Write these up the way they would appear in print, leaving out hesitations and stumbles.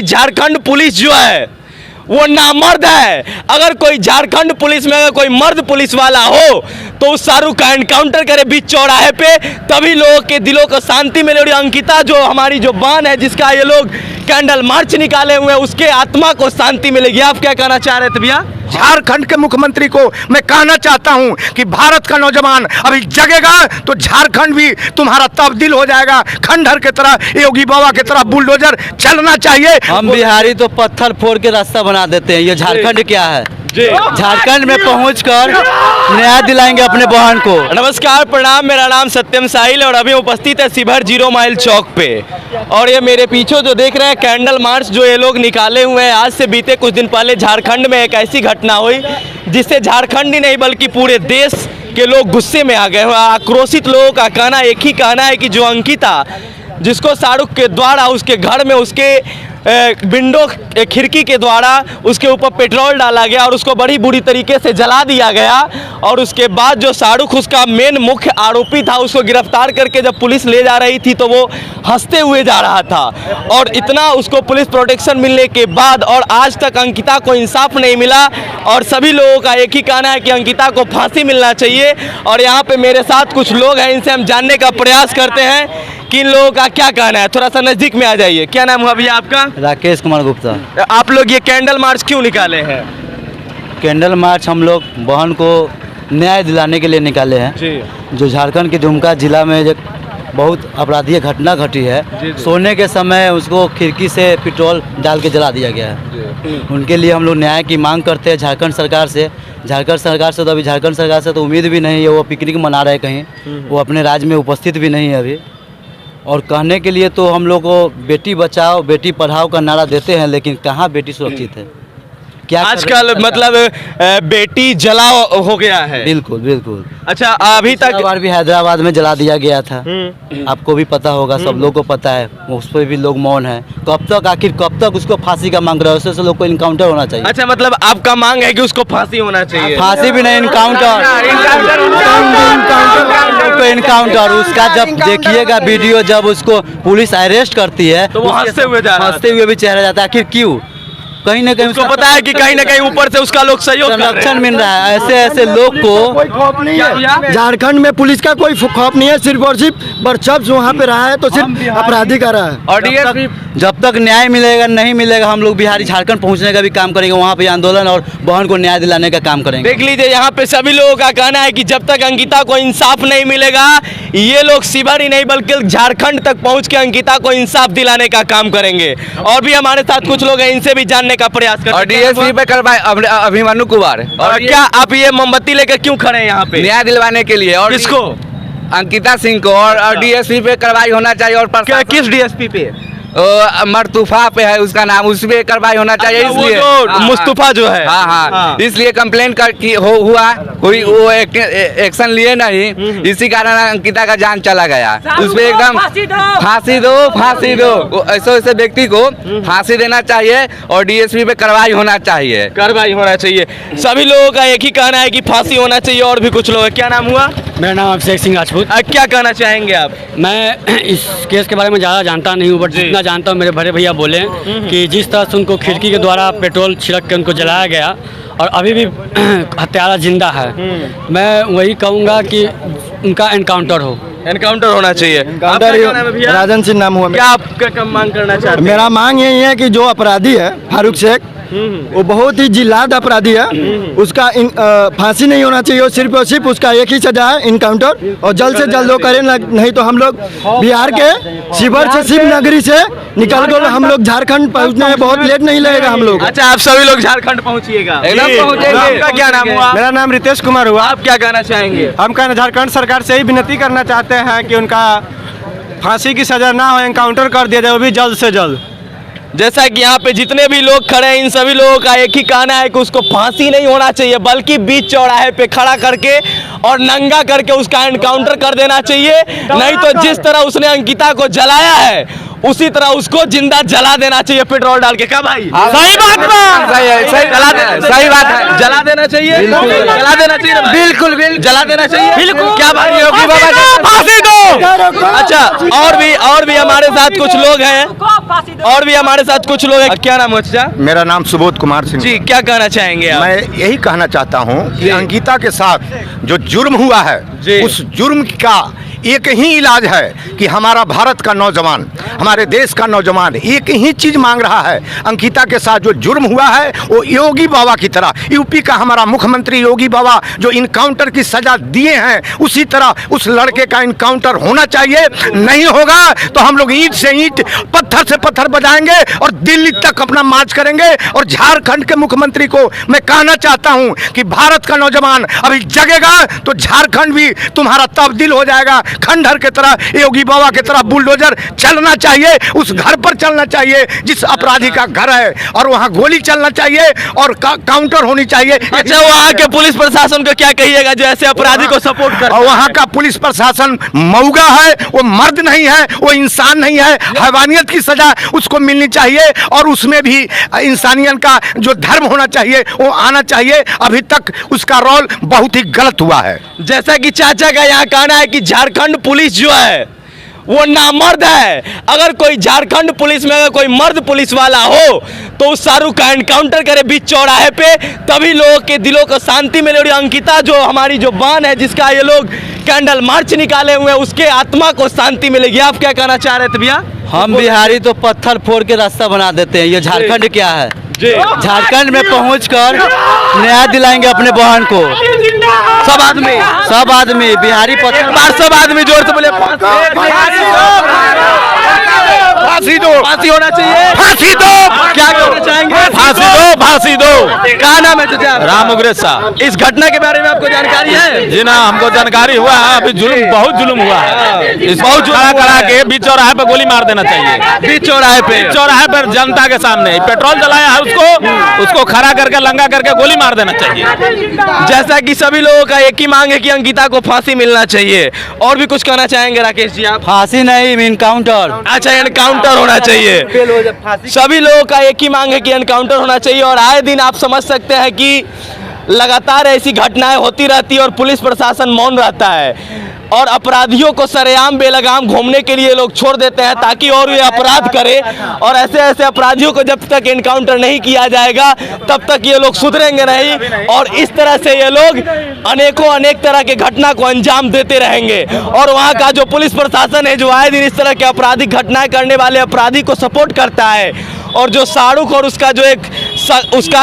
Jharkhand police जो है वो नामर्द है। अगर कोई झारखंड पुलिस में अगर कोई मर्द पुलिस वाला हो तो उस शाहरुख का एनकाउंटर करे बीच चौराहे पे, तभी लोगों के दिलों को शांति मिले। और अंकिता जो हमारी जो बहन है जिसका ये लोग कैंडल मार्च निकाले हुए हैं, उसके आत्मा को शांति मिलेगी। आप क्या कहना चाह रहे थे भैया? झारखंड के मुख्यमंत्री को मैं कहना चाहता हूं कि भारत का नौजवान अभी जगेगा तो झारखंड भी तुम्हारा तब्दील हो जाएगा। खंडहर की तरह, योगी बाबा की तरह बुलडोजर चलना चाहिए। हम बिहारी तो पत्थर फोड़ के रास्ता बना देते हैं, ये झारखंड क्या है? झारखंड में पहुंचकर न्याय दिलाएंगे अपने बहन को। नमस्कार, प्रणाम, मेरा नाम सत्यम साहिल और अभी उपस्थित है शिवहर 0 माइल चौक पे। और ये मेरे पीछे जो देख रहे हैं कैंडल मार्च जो ये लोग निकाले हुए हैं, आज से बीते कुछ दिन पहले झारखंड में एक ऐसी घटना हुई जिससे झारखंड ही नहीं बल्कि पूरे देश के लोग गुस्से में आ गए। आक्रोशित लोगों का कहना एक ही कहना है कि जो अंकिता, जिसको शाहरुख के द्वारा उसके घर में उसके विंडो खिड़की के द्वारा उसके ऊपर पेट्रोल डाला गया और उसको बड़ी बुरी तरीके से जला दिया गया। और उसके बाद जो शाहरुख उसका मेन मुख्य आरोपी था, उसको गिरफ्तार करके जब पुलिस ले जा रही थी तो वो हंसते हुए जा रहा था। और इतना उसको पुलिस प्रोटेक्शन मिलने के बाद और आज तक अंकिता को इंसाफ नहीं मिला। और सभी लोगों का एक ही कहना है कि अंकिता को फांसी मिलना चाहिए। और यहाँ पे मेरे साथ कुछ लोग हैं, इनसे हम जानने का प्रयास करते हैं कि इन लोगों का क्या कहना है। थोड़ा सा नजदीक में आ जाइए। क्या नाम हुआ भैया आपका? राकेश कुमार गुप्ता। आप लोग ये कैंडल मार्च क्यों निकाले हैं? कैंडल मार्च हम लोग बहन को न्याय दिलाने के लिए निकाले हैं जी। जो झारखंड के दुमका जिला में जो बहुत अपराधी घटना घटी है, सोने के समय उसको खिड़की से पेट्रोल डाल के जला दिया गया है। उनके लिए हम लोग न्याय की मांग करते हैं झारखंड सरकार से। झारखंड सरकार से तो अभी झारखंड सरकार से तो उम्मीद भी नहीं है, वो पिकनिक मना रहे कहीं, वो अपने राज्य में उपस्थित भी नहीं है अभी। और कहने के लिए तो हम लोग को बेटी बचाओ बेटी पढ़ाओ का नारा देते हैं, लेकिन कहाँ बेटी सुरक्षित है? क्या आजकल मतलब बेटी जला हो गया है। बिल्कुल बिल्कुल। अच्छा, अभी तक बार भी हैदराबाद में जला दिया गया था, आपको भी पता होगा, सब लोग को पता है, उस पर भी लोग मौन है। कब तक, आखिर कब तक उसको फांसी का मांग रहे हो? उससे लोग को इनकाउंटर होना चाहिए। अच्छा, मतलब आपका मांग है कि उसको फांसी होना चाहिए? फांसी भी नहीं, इनकाउंटर। इनकाउंटर उसका जब देखिएगा वीडियो, जब उसको पुलिस अरेस्ट करती है तो वो हंसते हुए भी चेहरा जाता है। आखिर क्यों? कहीं ना कहीं उसको पता है कि कहीं ना कहीं ऊपर से उसका लोग सहयोग संरक्षण मिल रहा है। ऐसे ऐसे लोग को कोई खौफ नहीं है झारखंड में, पुलिस का कोई खौफ नहीं है। सिर्फ और सिर्फ वर्चस्व वहाँ पे रहा है तो सिर्फ अपराधी का रहा है। और जब तक न्याय मिलेगा नहीं मिलेगा, हम लोग बिहारी झारखंड पहुंचने का भी काम करेंगे, वहाँ पे आंदोलन और बहन को न्याय दिलाने का काम करेंगे। देख लीजिए, यहाँ पे सभी लोगों का कहना है कि जब तक अंकिता को इंसाफ नहीं मिलेगा, ये लोग शिवहर ही नहीं बल्कि झारखंड तक पहुँच के अंकिता को इंसाफ दिलाने का काम करेंगे। और भी हमारे साथ कुछ लोग हैं, इनसे भी जानने का प्रयास करते हैं। डीएसपी पे करवाए अभिमन्यु कुमार। और क्या आप ये मोमबत्ती लेकर क्यों खड़े हैं यहाँ पे? न्याय दिलवाने के लिए। और किसको? अंकिता सिंह को। और डीएसपी पे कार्रवाई होना चाहिए। और किस डीएसपी पे? मरतूफा पे है उसका नाम, उस पे कार्रवाई होना चाहिए। इसलिए मुस्तफा जो है, हाँ, इसलिए कंप्लेन हुआ, कोई वो एक्शन लिए नहीं, इसी कारण अंकिता का जान चला गया। उस पे एकदम फांसी दो ऐसे ऐसे व्यक्ति को फांसी देना चाहिए और डीएसपी पे कार्रवाई होना चाहिए। सभी लोगों का एक ही कहना है कि फांसी होना चाहिए। और भी कुछ लोग। क्या नाम हुआ? मेरा नाम अभिषेक सिंह राजपूत। क्या कहना चाहेंगे आप? मैं इस केस के बारे में ज़्यादा जानता नहीं हूँ, बट जितना जानता हूँ मेरे बड़े भैया बोले कि जिस तरह से उनको खिड़की के द्वारा पेट्रोल छिड़क के उनको जलाया गया और अभी भी हत्यारा जिंदा है, मैं वही कहूँगा कि उनका एनकाउंटर होना चाहिए। राजन सिंह नाम हुआ। क्या आप मांग करना चाहते हैं? मेरा मांग यही है कि जो अपराधी है फारूक शेख, वो बहुत ही जिलाद अपराधी है, उसका फांसी नहीं होना चाहिए। और सिर्फ उसका एक ही सजा है, इनकाउंटर। और जल्द से जल्द वो करें, नहीं तो हम लोग बिहार के शिवहर से शिव नगरी से निकल कर हम लोग झारखंड पहुंचने में बहुत लेट नहीं लगेगा हम लोग। अच्छा, आप सभी लोग झारखंड पहुंचिएगा? एकदम पहुंचेंगे। आपका क्या नाम हुआ? मेरा नाम रितेश कुमार हुआ। आप क्या कहना चाहेंगे? हम कहना झारखंड सरकार से ही विनती करना चाहते हैं कि उनका फांसी की सजा ना हो, एनकाउंटर कर दिया जाए, वो भी जल्द से जल्द। जैसा कि यहाँ पे जितने भी लोग खड़े हैं, इन सभी लोगों का एक ही कहना है कि उसको फांसी नहीं होना चाहिए बल्कि बीच चौराहे पे खड़ा करके और नंगा करके उसका एनकाउंटर कर देना चाहिए। नहीं तो जिस तरह उसने अंकिता को जलाया है उसी तरह उसको जिंदा जला देना चाहिए पेट्रोल डाल के। क्या भाई सही बात सही बात है, जला देना चाहिए, जला देना चाहिए, बिल्कुल जला देना चाहिए, बिल्कुल। क्या भाई योगी बाबा फांसी दो। अच्छा, और भी हमारे साथ कुछ लोग हैं, और भी हमारे साथ कुछ लोग हैं। क्या नाम है चाचा? मेरा नाम सुबोध कुमार सिंह जी, क्या कहना चाहेंगे आप? मैं यही कहना चाहता हूं कि अंकिता के साथ जो जुर्म हुआ है, उस जुर्म का एक ही इलाज है कि हमारा भारत का नौजवान, हमारे देश का नौजवान एक ही चीज मांग रहा है। अंकिता के साथ जो जुर्म हुआ है वो योगी बाबा की तरह, यूपी का हमारा मुख्यमंत्री योगी बाबा जो इनकाउंटर की सजा दिए हैं, उसी तरह उस लड़के का इनकाउंटर होना चाहिए। नहीं होगा तो हम लोग ईंट से ईंट, पत्थर से पत्थर बजाएंगे और दिल्ली तक अपना मार्च करेंगे। और झारखंड के मुख्यमंत्री को मैं कहना चाहता हूं कि भारत का नौजवान अभी जगेगा तो झारखंड भी तुम्हारा तब्दील हो जाएगा। खंडहर के तरह, योगी बाबा के तरह बुलडोजर चलना चाहिए, उस घर पर चलना चाहिए जिस अपराधी का घर है, और वहां गोली चलना चाहिए और काउंटर होनी चाहिए। अच्छा, वहाँ के पुलिस प्रशासन को क्या कहिएगा जो ऐसे अपराधी को सपोर्ट कर? और वहाँ का पुलिस प्रशासन मौगा है, वो मर्द नहीं है, वो इंसान नहीं है। हैवानियत की सजा उसको मिलनी चाहिए और उसमें भी इंसानियत का जो धर्म होना चाहिए वो आना चाहिए। अभी तक उसका रोल बहुत ही गलत हुआ है। जैसा कि चाचा का यहाँ कहना है कि झारखंड पुलिस जो है वो नामर्द है। अगर कोई झारखंड पुलिस में अगर कोई मर्द पुलिस वाला हो तो उस शाहरुख का एनकाउंटर करे बीच चौराहे पे, तभी लोगों के दिलों को शांति मिले। और अंकिता जो हमारी जो बान है, जिसका ये लोग कैंडल मार्च निकाले हुए हैं, उसके आत्मा को शांति मिलेगी। आप क्या कहना चाह रहे थे भैया? हम बिहारी तो पत्थर फोड़ के रास्ता बना देते हैं, ये झारखंड क्या है? झारखंड में पहुंचकर न्याय दिलाएंगे अपने बहन को। सब आदमी बिहारी पत्थर, सब आदमी जोर से बोले फांसी दो, फांसी होना चाहिए, फांसी दो। क्या कहना चाहेंगे? फांसी दो। क्या नाम है चाचा? राम उग्रेश साहब। इस घटना के बारे में आपको जानकारी है? जी ना, हमको जानकारी हुआ है। अभी बहुत जुल्म हुआ है। इस बहुत कड़ा के बीच चौराहे पे गोली मार देना चाहिए। बीच चौराहे पर जनता के सामने पेट्रोल जलाया है, उसको खड़ा करके लंगा करके गोली मार देना चाहिए। जैसा कि सभी लोगों का एक ही मांग है कि अंकिता को फांसी मिलना चाहिए। और भी कुछ कहना चाहेंगे राकेश जी आप? फांसी नहीं, इनकाउंटर। अच्छा, एनकाउंटर होना चाहिए। सभी लोगों का एक ही मांग है कि एनकाउंटर होना चाहिए। और आए दिन आप समझ सकते हैं कि लगातार ऐसी घटनाएं होती रहती है और पुलिस प्रशासन मौन रहता है और अपराधियों को सरेआम बेलगाम घूमने के लिए लोग छोड़ देते हैं ताकि और ये अपराध करे। और ऐसे अपराधियों को जब तक एनकाउंटर नहीं किया जाएगा तब तक ये लोग सुधरेंगे नहीं और इस तरह से ये लोग अनेक तरह के घटना को अंजाम देते रहेंगे। और वहाँ का जो पुलिस प्रशासन है जो आए दिन इस तरह के आपराधिक घटनाएं करने वाले अपराधी को सपोर्ट करता है, और जो शाहरुख और उसका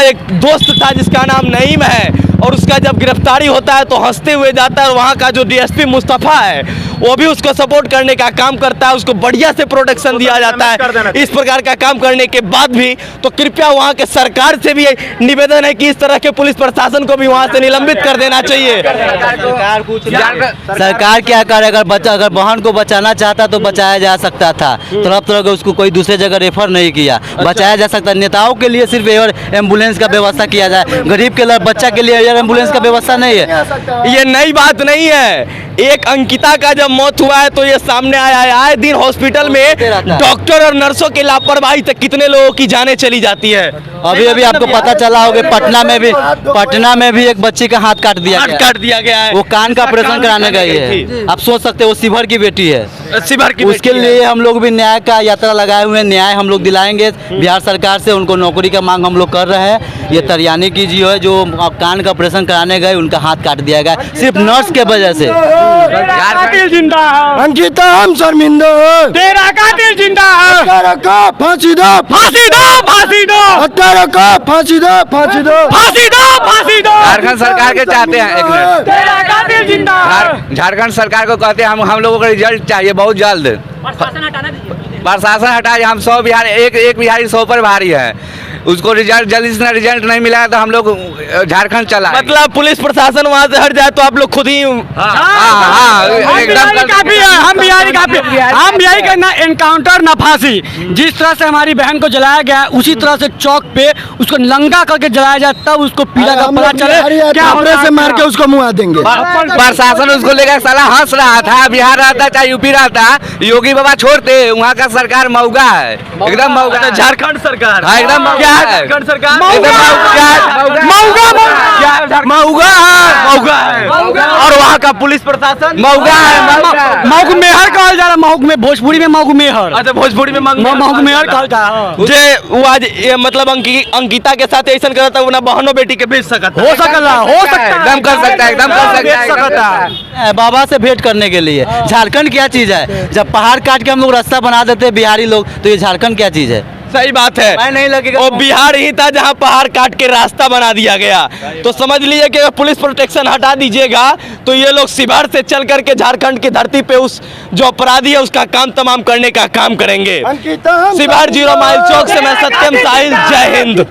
एक दोस्त था जिसका नाम नईम है, और उसका जब गिरफ्तारी होता है तो हंसते हुए जाता है। और वहाँ का जो डीएसपी मुस्तफ़ा है वो भी उसको सपोर्ट करने का काम करता है, उसको बढ़िया से प्रोटेक्शन दिया जाता है। इस प्रकार का काम करने के बाद भी तो कृपया वहाँ के सरकार से भी निवेदन है कि इस तरह के पुलिस प्रशासन को भी वहाँ से निलंबित कर देना चाहिए। सरकार क्या करे? अगर बहन को बचाना चाहता तो बचाया जा सकता था, तरह के उसको कोई दूसरे जगह रेफर नहीं किया, बचाया जा सकता। नेताओं के लिए सिर्फ एयर एम्बुलेंस का व्यवस्था किया जाए, गरीब के बच्चा के लिए एयर एम्बुलेंस का व्यवस्था नहीं है। ये नई बात नहीं है। एक अंकिता का जब मौत हुआ है तो ये सामने आया है। आए दिन हॉस्पिटल में डॉक्टर और नर्सों की लापरवाही तक कितने लोगों की जानें चली जाती है। अभी आपको पता चला होगा पटना में भी एक बच्ची का हाथ काट दिया गया है। वो कान का ऑपरेशन कराने गई है। आप सोच सकते हो, वो शिवर की बेटी है। उसके लिए हम लोग भी न्याय का यात्रा लगाए हुए हैं। न्याय हम लोग दिलाएंगे बिहार सरकार से। उनको नौकरी का मांग हम लोग कर रहे हैं। ये तरियानी की जी है जो कान का ऑपरेशन कराने गए, उनका हाथ काट दिया गया सिर्फ नर्स के वजह से। कातिल जिंदा है, अंकिता हम शर्मिंदा है, तेरा कातिल जिंदा है, 18 का फांसी दो, फांसी दो, फांसी दो, 18 का फांसी दो, फांसी दो, फांसी दो, फांसी दो। झारखंड सरकार के चाहते हैं, एक मिनट, तेरा कातिल जिंदा है। झारखंड सरकार को कहते हैं हम लोगों को रिजल्ट चाहिए बहुत जल्द। प्रशासन हटा दिए। हम 100 बिहारी 100 पर भारी है। उसको रिजल्ट जल्दी से रिजल्ट नहीं मिला तो हम लोग झारखंड चला मतलब पुलिस प्रशासन वहाँ से हट जाए तो आप लोग खुद ही एकदम काफी है, हम बिहारी काफी हम यही कहना, एनकाउंटर ना फांसी। जिस तरह से हमारी बहन को जलाया गया उसी तरह से चौक पे उसको नंगा करके जलाया जाए, तब उसको पीड़ा का पता चले क्या कपड़े से मार के उसको मुआ देंगे। प्रशासन उसको लेकर साला हंस रहा था। बिहार रहता चाहे यूपी रहता, योगी बाबा छोड़ते, वहाँ का सरकार मऊगा है, एकदम मऊगा है। झारखंड सरकार, हाँ, एकदम क्या है मऊगा है। झारखंड सरकार? मऊगा मऊगा है। और वहाँ का पुलिस प्रशासन मऊगा है। मऊग मेहर कहल जा रहा, मऊग में भोजपुरी में मऊग मेहर, अच्छा भोजपुरी में मऊग मेहर कहल जा रहा। जे वो आज ये मतलब अंकिता के साथ ऐसा करता है, वो ना बहनों बेटी के भेज सकता हो सकता है, एकदम कर सकता है, एकदम कर सकता है। बाबा से भेंट करने के लिए। झारखंड क्या चीज़ है? जब पहाड़ काट के हम लोग रास्ता बना देते हैं बिहारी लोग, तो ये झारखंड क्या चीज़ है? सही बात है। मैं नहीं लगेगा। वो बिहार ही था जहां पहाड़ काट के रास्ता बना दिया गया। तो समझ लीजिए कि अगर पुलिस प्रोटेक्शन हटा दीजिएगा तो ये लोग शिवहर से चल करके झारखंड की धरती पे उस जो अपराधी है उसका काम तमाम करने का काम करेंगे। शिवहर 0 माइल चौक से मैं सत्यम साहिल, जय हिंद।